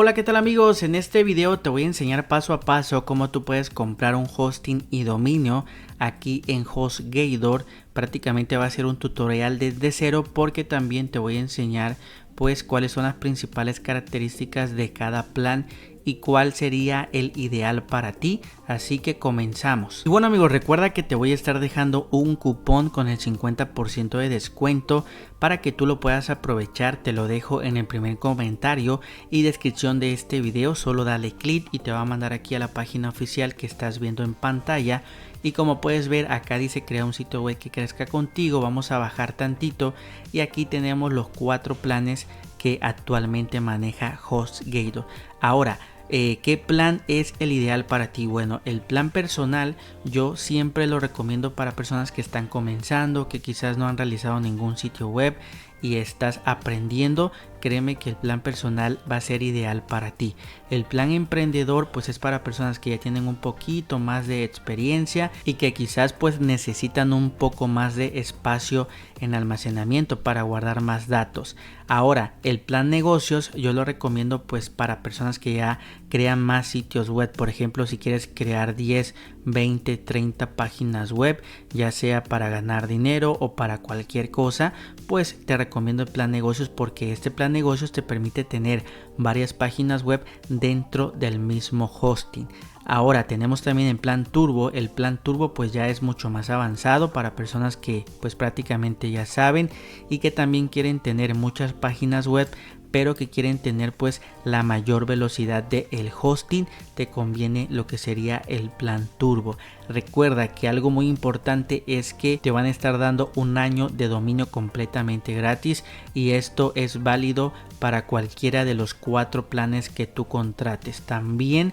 Hola, ¿qué tal amigos? En este video te voy a enseñar paso a paso cómo tú puedes comprar un hosting y dominio aquí en HostGator. Prácticamente va a ser un tutorial desde cero porque también te voy a enseñar pues cuáles son las principales características de cada plan y cuál sería el ideal para ti. Así que comenzamos. Y bueno amigos, recuerda que te voy a estar dejando un cupón con el 50% de descuento para que tú lo puedas aprovechar. Te lo dejo en el primer comentario y descripción de este video. Solo dale clic y te va a mandar aquí a la página oficial que estás viendo en pantalla. Y como puedes ver, acá dice crea un sitio web que crezca contigo. Vamos a bajar tantito y aquí tenemos los 4 planes que actualmente maneja HostGator. Ahora, ¿qué plan es el ideal para ti? Bueno, el plan personal yo siempre lo recomiendo para personas que están comenzando, que quizás no han realizado ningún sitio web y estás aprendiendo. Créeme que el plan personal va a ser ideal para ti. El plan emprendedor pues es para personas que ya tienen un poquito más de experiencia y que quizás pues necesitan un poco más de espacio en almacenamiento para guardar más datos. Ahora, el plan negocios yo lo recomiendo pues para personas que ya crean más sitios web. Por ejemplo, si quieres crear 10, 20, 30 páginas web, ya sea para ganar dinero o para cualquier cosa, pues te recomiendo el plan negocios porque este plan negocios te permite tener varias páginas web dentro del mismo hosting. Ahora tenemos también el plan turbo. El plan turbo pues ya es mucho más avanzado para personas que pues prácticamente ya saben y que también quieren tener muchas páginas web, pero que quieren tener pues la mayor velocidad de el hosting. Te conviene lo que sería el plan turbo. Recuerda que algo muy importante es que te van a estar dando un año de dominio completamente gratis y esto es válido para cualquiera de los 4 planes que tú contrates. También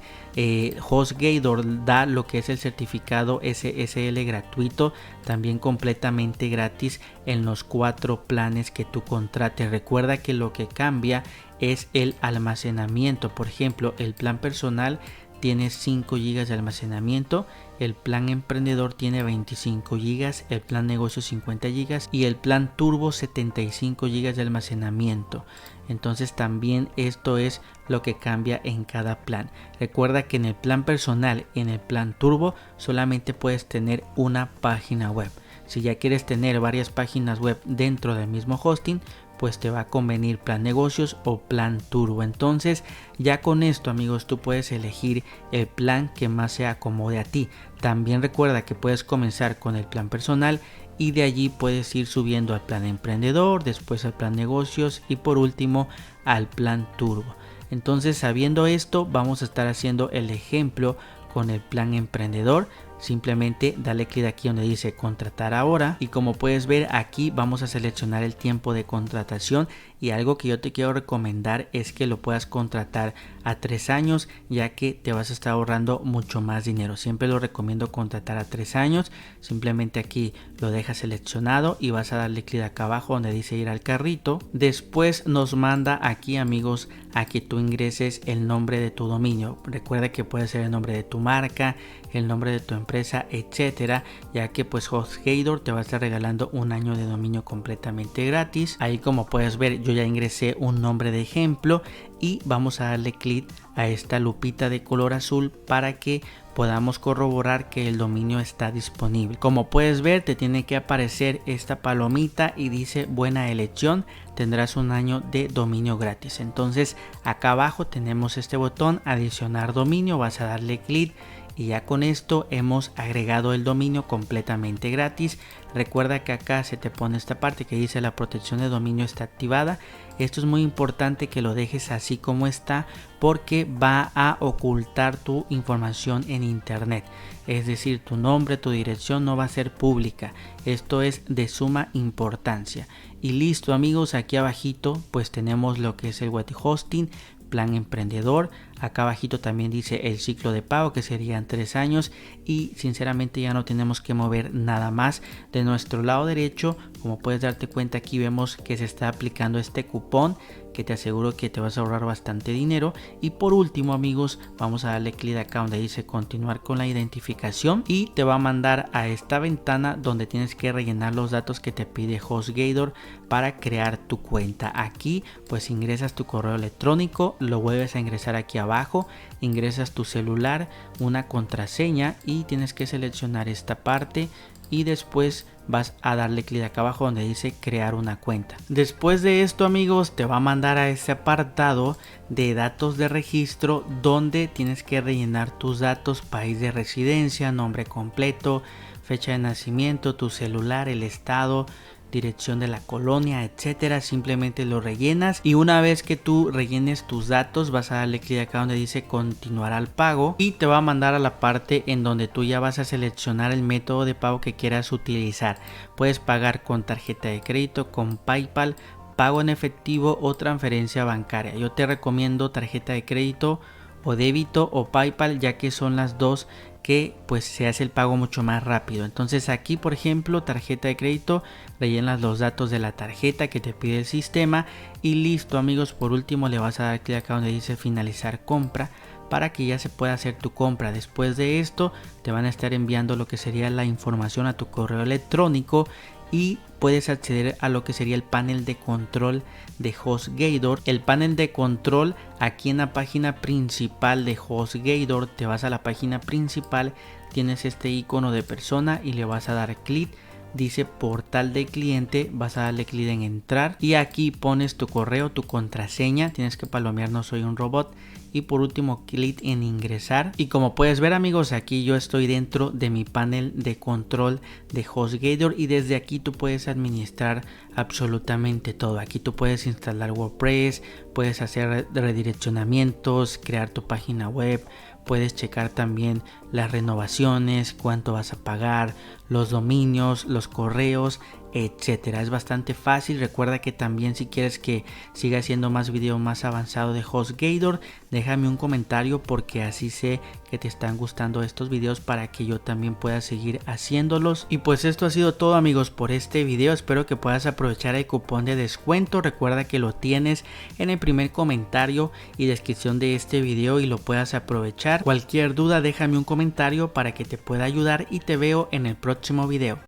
HostGator da lo que es el certificado SSL gratuito, también completamente gratis en los 4 planes que tú contrates. Recuerda que lo que cambia es el almacenamiento. Por ejemplo, el plan personal tiene 5 GB de almacenamiento, el plan emprendedor tiene 25 GB, el plan negocio 50 GB y el plan turbo 75 GB de almacenamiento. Entonces también esto es lo que cambia en cada plan. Recuerda que en el plan personal y en el plan turbo solamente puedes tener una página web. Si ya quieres tener varias páginas web dentro del mismo hosting, pues te va a convenir plan negocios o plan turbo. Entonces ya con esto amigos tú puedes elegir el plan que más se acomode a ti. También recuerda que puedes comenzar con el plan personal y de allí puedes ir subiendo al plan emprendedor, después al plan negocios y por último al plan turbo. Entonces sabiendo esto vamos a estar haciendo el ejemplo con el plan emprendedor. Simplemente dale clic aquí donde dice contratar ahora y como puedes ver aquí vamos a seleccionar el tiempo de contratación y algo que yo te quiero recomendar es que lo puedas contratar a 3 años ya que te vas a estar ahorrando mucho más dinero. Siempre lo recomiendo contratar a 3 años. Simplemente aquí lo dejas seleccionado y vas a darle clic acá abajo donde dice ir al carrito. Después nos manda aquí amigos a que tú ingreses el nombre de tu dominio. Recuerda que puede ser el nombre de tu marca, el nombre de tu empresa, etcétera, ya que pues HostGator te va a estar regalando un año de dominio completamente gratis. Ahí como puedes ver yo ya ingresé un nombre de ejemplo y vamos a darle clic a esta lupita de color azul para que podamos corroborar que el dominio está disponible. Como puedes ver te tiene que aparecer esta palomita y dice buena elección, tendrás un año de dominio gratis. Entonces acá abajo tenemos este botón adicionar dominio, vas a darle clic y ya con esto hemos agregado el dominio completamente gratis. Recuerda que acá se te pone esta parte que dice la protección de dominio está activada. Esto es muy importante que lo dejes así como está porque va a ocultar tu información en internet. Es decir, tu nombre, tu dirección no va a ser pública. Esto es de suma importancia. Y listo amigos, aquí abajito pues tenemos lo que es el web hosting, plan emprendedor. Acá abajito también dice el ciclo de pago, que serían 3 años, y sinceramente ya no tenemos que mover nada más. De nuestro lado derecho, como puedes darte cuenta, aquí vemos que se está aplicando este cupón, que te aseguro que te vas a ahorrar bastante dinero. Y por último, amigos, vamos a darle clic acá donde dice continuar con la identificación y te va a mandar a esta ventana donde tienes que rellenar los datos que te pide HostGator para crear tu cuenta. Aquí pues ingresas tu correo electrónico, lo vuelves a ingresar aquí abajo, ingresas tu celular, una contraseña y tienes que seleccionar esta parte y después vas a darle clic acá abajo donde dice crear una cuenta. Después de esto, amigos, te va a mandar a ese apartado de datos de registro donde tienes que rellenar tus datos: país de residencia, nombre completo, fecha de nacimiento, tu celular, el estado, dirección de la colonia, etcétera. Simplemente lo rellenas y una vez que tú rellenes tus datos vas a darle clic acá donde dice continuar al pago y te va a mandar a la parte en donde tú ya vas a seleccionar el método de pago que quieras utilizar. Puedes pagar con tarjeta de crédito, con PayPal, pago en efectivo o transferencia bancaria. Yo te recomiendo tarjeta de crédito o débito o PayPal, ya que son las dos que pues se hace el pago mucho más rápido. Entonces aquí, por ejemplo, tarjeta de crédito, rellenas los datos de la tarjeta que te pide el sistema y listo, amigos. Por último le vas a dar clic acá donde dice finalizar compra para que ya se pueda hacer tu compra. Después de esto te van a estar enviando lo que sería la información a tu correo electrónico y puedes acceder a lo que sería el panel de control de HostGator. El panel de control aquí en la página principal de HostGator, te vas a la página principal, tienes este icono de persona y le vas a dar clic. Dice portal de cliente, vas a darle clic en entrar y aquí pones tu correo, tu contraseña, tienes que palomear no soy un robot y por último clic en ingresar. Y como puedes ver, amigos, aquí yo estoy dentro de mi panel de control de HostGator y desde aquí tú puedes administrar absolutamente todo. Aquí tú puedes instalar WordPress, puedes hacer redireccionamientos, crear tu página web, puedes checar también las renovaciones, cuánto vas a pagar, los dominios, los correos, etcétera. Es bastante fácil. Recuerda que también si quieres que siga haciendo más video más avanzado de HostGator, déjame un comentario porque así sé que te están gustando estos videos para que yo también pueda seguir haciéndolos. Y pues esto ha sido todo, amigos, por este video. Espero que puedas aprovechar el cupón de descuento. Recuerda que lo tienes en el primer comentario y descripción de este video y lo puedas aprovechar. Cualquier duda déjame un comentario para que te pueda ayudar y te veo en el próximo video.